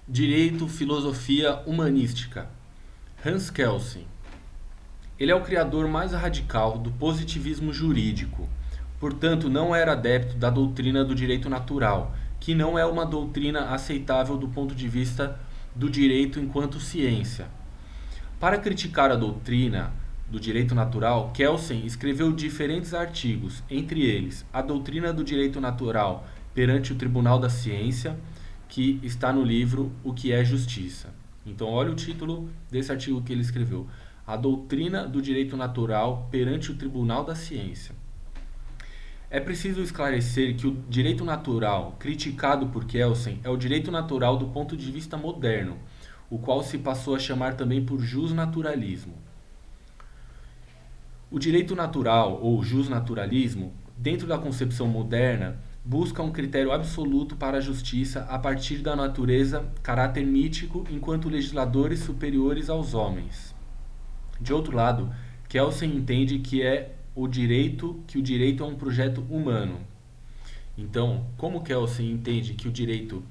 Direito, filosofia humanística. Hans Kelsen. Ele é o criador mais radical do positivismo jurídico. Portanto, não era adepto da doutrina do direito natural, que não é uma doutrina aceitável do ponto de vista do direito enquanto ciência. Para criticar a doutrina do direito natural, Kelsen escreveu diferentes artigos, entre eles A Doutrina do Direito Natural perante o Tribunal da Ciência, que está no livro O que é Justiça. Então, olha o título desse artigo que ele escreveu: A Doutrina do Direito Natural perante o Tribunal da Ciência. É preciso esclarecer que o direito natural criticado por Kelsen é o direito natural do ponto de vista moderno, o qual se passou a chamar também por justnaturalismo. O direito natural, ou justnaturalismo, dentro da concepção moderna, busca um critério absoluto para a justiça a partir da natureza, caráter mítico, enquanto legisladores superiores aos homens. De outro lado, Kelsen entende que o direito é um projeto humano. Então, como Kelsen entende que o direito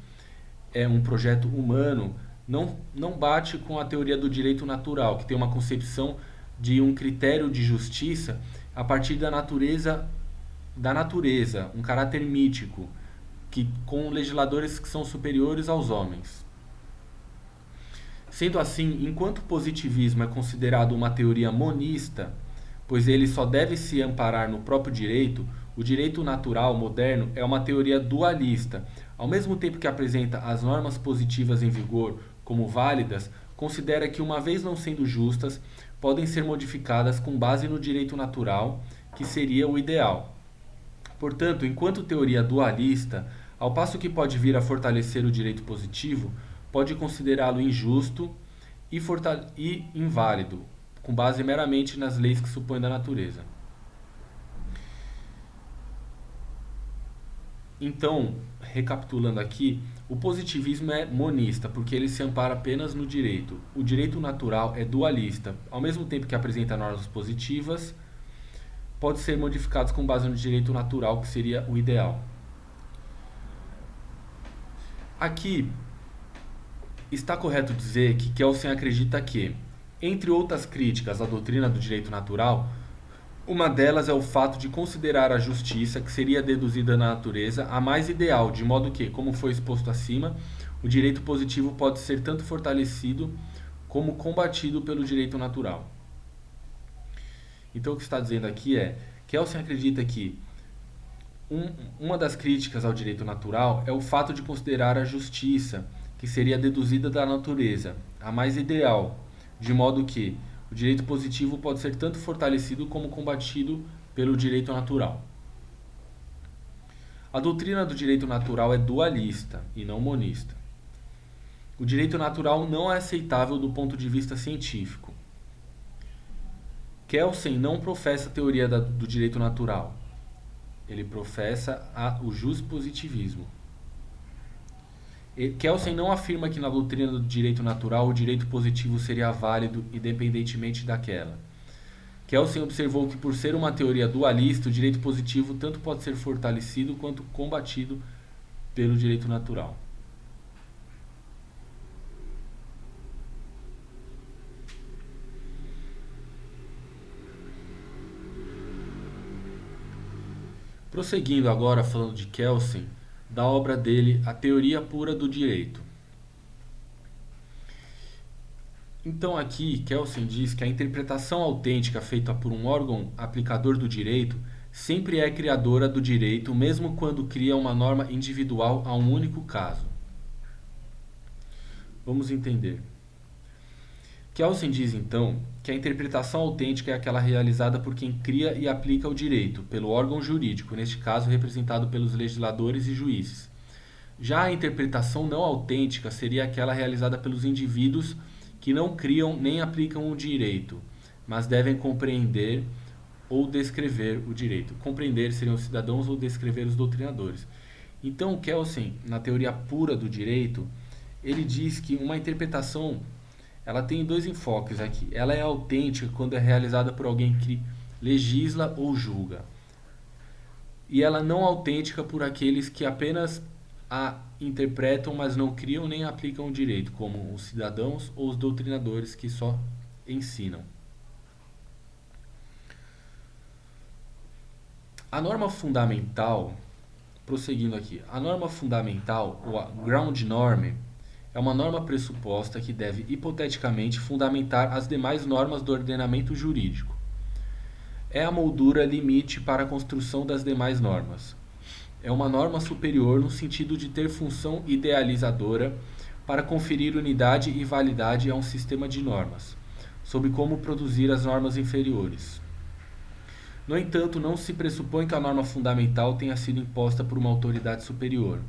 é um projeto humano, não bate com a teoria do direito natural, que tem uma concepção de um critério de justiça a partir da natureza, um caráter mítico, que com legisladores que são superiores aos homens. Sendo assim, enquanto o positivismo é considerado uma teoria monista, pois ele só deve se amparar no próprio direito, o direito natural moderno é uma teoria dualista. Ao mesmo tempo que apresenta as normas positivas em vigor como válidas, considera que, uma vez não sendo justas, podem ser modificadas com base no direito natural, que seria o ideal. Portanto, enquanto teoria dualista, ao passo que pode vir a fortalecer o direito positivo, pode considerá-lo injusto e inválido, com base meramente nas leis que supõe da natureza. Então, recapitulando aqui, o positivismo é monista, porque ele se ampara apenas no direito. O direito natural é dualista. Ao mesmo tempo que apresenta normas positivas, pode ser modificados com base no direito natural, que seria o ideal. Aqui, está correto dizer que Kelsen acredita que, entre outras críticas à doutrina do direito natural, uma delas é o fato de considerar a justiça, que seria deduzida na natureza, a mais ideal, de modo que, como foi exposto acima, o direito positivo pode ser tanto fortalecido como combatido pelo direito natural. Então, o que está dizendo aqui é que Kelsen acredita que uma das críticas ao direito natural é o fato de considerar a justiça, que seria deduzida da natureza, a mais ideal, de modo que o direito positivo pode ser tanto fortalecido como combatido pelo direito natural. A doutrina do direito natural é dualista e não monista. O direito natural não é aceitável do ponto de vista científico. Kelsen não professa a teoria do direito natural. Ele professa o justpositivismo. Kelsen não afirma que na doutrina do direito natural o direito positivo seria válido independentemente daquela. Kelsen observou que, por ser uma teoria dualista, o direito positivo tanto pode ser fortalecido quanto combatido pelo direito natural. Prosseguindo agora falando de Kelsen, da obra dele A Teoria Pura do Direito. Então aqui Kelsen diz que a interpretação autêntica feita por um órgão aplicador do direito sempre é criadora do direito, mesmo quando cria uma norma individual a um único caso. Vamos entender. Kelsen diz então que a interpretação autêntica é aquela realizada por quem cria e aplica o direito, pelo órgão jurídico, neste caso representado pelos legisladores e juízes. Já a interpretação não autêntica seria aquela realizada pelos indivíduos que não criam nem aplicam o direito, mas devem compreender ou descrever o direito. Compreender seriam os cidadãos ou descrever os doutrinadores. Então, Kelsen, na teoria pura do direito, ele diz que uma interpretação ela tem dois enfoques aqui. Ela é autêntica quando é realizada por alguém que legisla ou julga. E ela não autêntica por aqueles que apenas a interpretam, mas não criam nem aplicam o direito, como os cidadãos ou os doutrinadores que só ensinam. A norma fundamental, prosseguindo aqui, a norma fundamental, ou a ground norm, é uma norma pressuposta que deve hipoteticamente fundamentar as demais normas do ordenamento jurídico. É a moldura limite para a construção das demais normas. É uma norma superior no sentido de ter função idealizadora para conferir unidade e validade a um sistema de normas, sobre como produzir as normas inferiores. No entanto, não se pressupõe que a norma fundamental tenha sido imposta por uma autoridade superior.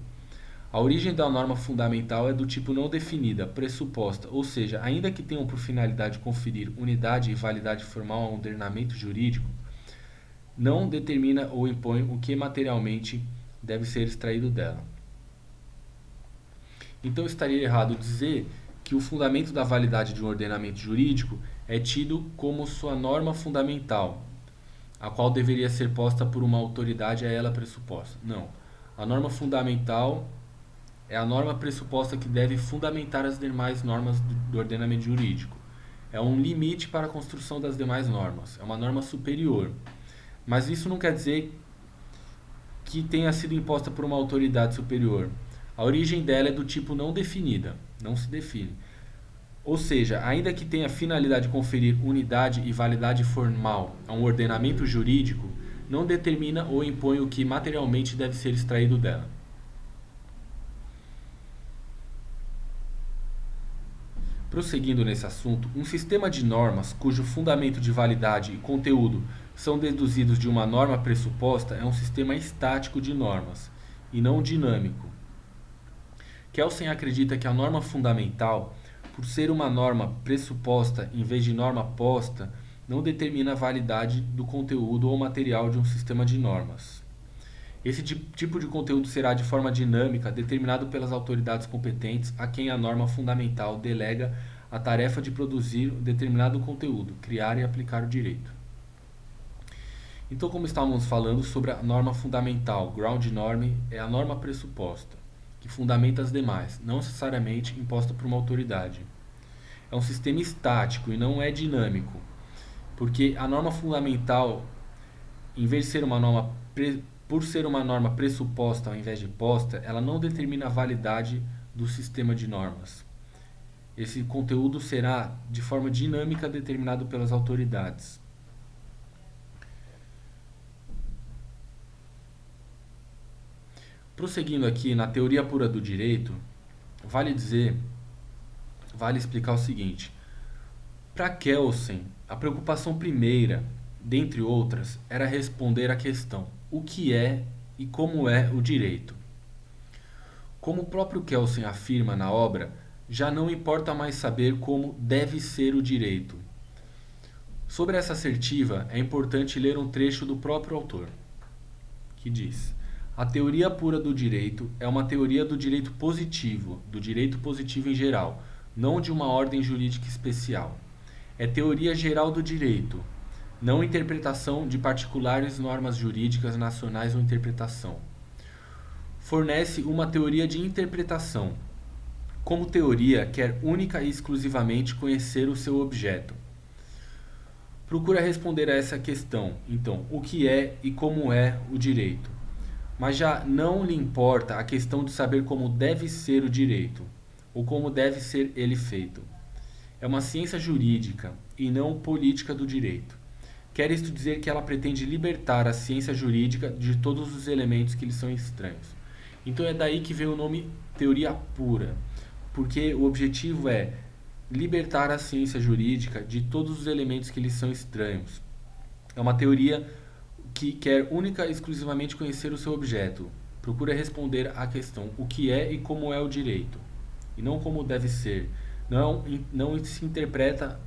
A origem da norma fundamental é do tipo não definida, pressuposta, ou seja, ainda que tenham por finalidade conferir unidade e validade formal a um ordenamento jurídico, não determina ou impõe o que materialmente deve ser extraído dela. Então estaria errado dizer que o fundamento da validade de um ordenamento jurídico é tido como sua norma fundamental, a qual deveria ser posta por uma autoridade a ela pressuposta. Não. A norma fundamental é a norma pressuposta que deve fundamentar as demais normas do ordenamento jurídico. É um limite para a construção das demais normas. É uma norma superior. Mas isso não quer dizer que tenha sido imposta por uma autoridade superior. A origem dela é do tipo não definida. Não se define. Ou seja, ainda que tenha a finalidade de conferir unidade e validade formal a um ordenamento jurídico, não determina ou impõe o que materialmente deve ser extraído dela. Prosseguindo nesse assunto, um sistema de normas cujo fundamento de validade e conteúdo são deduzidos de uma norma pressuposta é um sistema estático de normas, e não dinâmico. Kelsen acredita que a norma fundamental, por ser uma norma pressuposta em vez de norma posta, não determina a validade do conteúdo ou material de um sistema de normas. Esse tipo de conteúdo será de forma dinâmica determinado pelas autoridades competentes a quem a norma fundamental delega a tarefa de produzir determinado conteúdo, criar e aplicar o direito. Então, como estávamos falando sobre a norma fundamental, ground norm é a norma pressuposta, que fundamenta as demais, não necessariamente imposta por uma autoridade. É um sistema estático e não é dinâmico, porque a norma fundamental, em vez de ser uma norma por ser uma norma pressuposta ao invés de posta, ela não determina a validade do sistema de normas. Esse conteúdo será de forma dinâmica determinado pelas autoridades. Prosseguindo aqui na teoria pura do direito, vale explicar o seguinte: para Kelsen, a preocupação primeira, dentre outras, era responder à questão: o que é e como é o direito? Como o próprio Kelsen afirma na obra, já não importa mais saber como deve ser o direito. Sobre essa assertiva, é importante ler um trecho do próprio autor, que diz: a teoria pura do direito é uma teoria do direito positivo em geral, não de uma ordem jurídica especial. É teoria geral do direito, não interpretação de particulares normas jurídicas nacionais ou interpretação. Fornece uma teoria de interpretação. Como teoria, quer única e exclusivamente conhecer o seu objeto. Procura responder a essa questão, então, o que é e como é o direito. Mas já não lhe importa a questão de saber como deve ser o direito, ou como deve ser ele feito. É uma ciência jurídica e não política do direito. Quer isto dizer que ela pretende libertar a ciência jurídica de todos os elementos que lhe são estranhos. Então é daí que vem o nome teoria pura, porque o objetivo é libertar a ciência jurídica de todos os elementos que lhe são estranhos. É uma teoria que quer única e exclusivamente conhecer o seu objeto. Procura responder à questão: o que é e como é o direito, e não como deve ser. Não se interpreta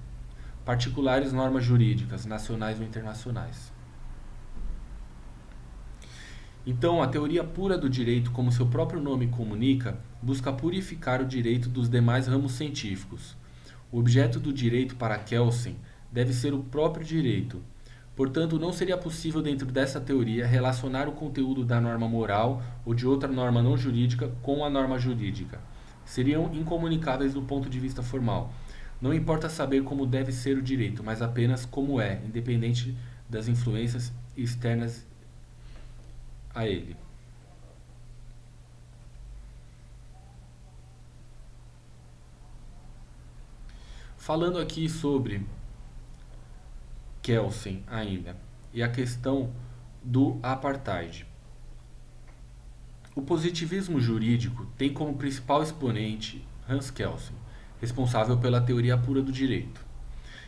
particulares normas jurídicas, nacionais ou internacionais. Então, a teoria pura do direito, como seu próprio nome comunica, busca purificar o direito dos demais ramos científicos. O objeto do direito para Kelsen deve ser o próprio direito, Portanto, não seria possível, dentro dessa teoria, relacionar o conteúdo da norma moral ou de outra norma não jurídica com a norma jurídica. Seriam incomunicáveis do ponto de vista formal. Não importa saber como deve ser o direito, mas apenas como é, independente das influências externas a ele. Falando aqui sobre Kelsen ainda, e a questão do apartheid. O positivismo jurídico tem como principal exponente Hans Kelsen, responsável pela teoria pura do direito.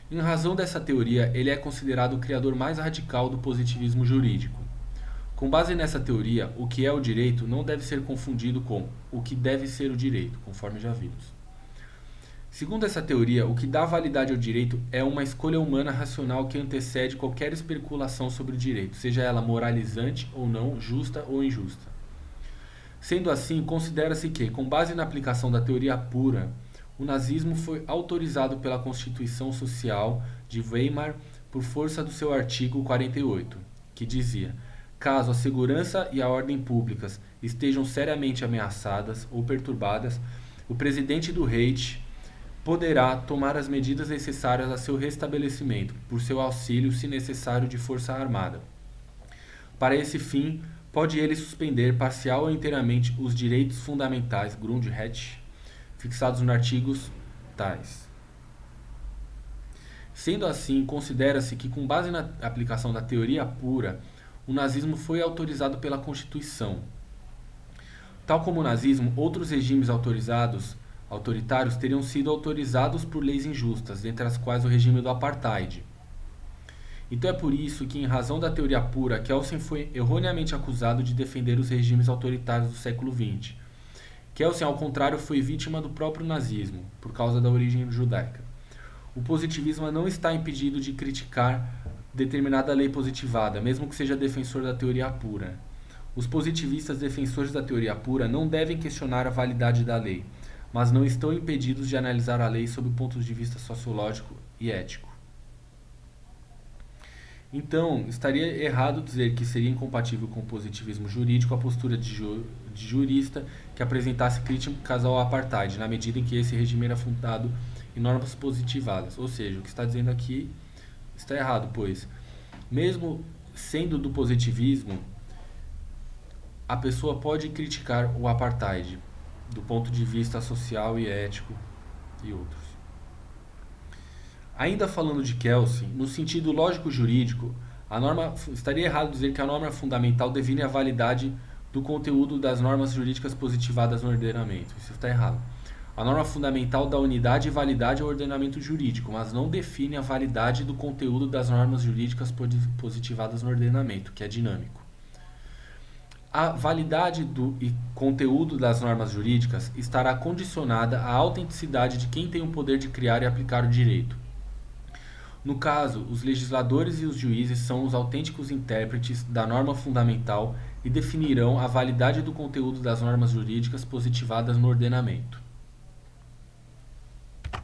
Em razão dessa teoria, ele é considerado o criador mais radical do positivismo jurídico. Com base nessa teoria, o que é o direito não deve ser confundido com o que deve ser o direito, conforme já vimos. Segundo essa teoria, o que dá validade ao direito é uma escolha humana racional que antecede qualquer especulação sobre o direito, seja ela moralizante ou não, justa ou injusta. Sendo assim, considera-se que, com base na aplicação da teoria pura, o nazismo foi autorizado pela Constituição Social de Weimar por força do seu artigo 48, que dizia: caso a segurança e a ordem públicas estejam seriamente ameaçadas ou perturbadas, o presidente do Reich poderá tomar as medidas necessárias a seu restabelecimento, por seu auxílio, se necessário, de força armada. Para esse fim, pode ele suspender parcial ou inteiramente os direitos fundamentais Grundrechte fixados nos artigos tais. Sendo assim, considera-se que, com base na aplicação da teoria pura, o nazismo foi autorizado pela Constituição. Tal como o nazismo, outros regimes autoritários teriam sido autorizados por leis injustas, dentre as quais o regime do apartheid. Então é por isso que, em razão da teoria pura, Kelsen foi erroneamente acusado de defender os regimes autoritários do século XX. Kelsen, ao contrário, foi vítima do próprio nazismo, por causa da origem judaica. O positivismo não está impedido de criticar determinada lei positivada, mesmo que seja defensor da teoria pura. Os positivistas defensores da teoria pura não devem questionar a validade da lei, mas não estão impedidos de analisar a lei sob pontos de vista sociológico e ético. Então, estaria errado dizer que seria incompatível com o positivismo jurídico a postura de jurista que apresentasse críticas ao apartheid, na medida em que esse regime era fundado em normas positivadas. Ou seja, o que está dizendo aqui está errado, pois, mesmo sendo do positivismo, a pessoa pode criticar o apartheid do ponto de vista social e ético e outros. Ainda falando de Kelsen, no sentido lógico-jurídico, estaria errado dizer que a norma fundamental define a validade do conteúdo das normas jurídicas positivadas no ordenamento. Isso está errado. A norma fundamental dá unidade e validade ao ordenamento jurídico, mas não define a validade do conteúdo das normas jurídicas positivadas no ordenamento, que é dinâmico. A validade do conteúdo das normas jurídicas estará condicionada à autenticidade de quem tem o poder de criar e aplicar o direito. No caso, os legisladores e os juízes são os autênticos intérpretes da norma fundamental e definirão a validade do conteúdo das normas jurídicas positivadas no ordenamento.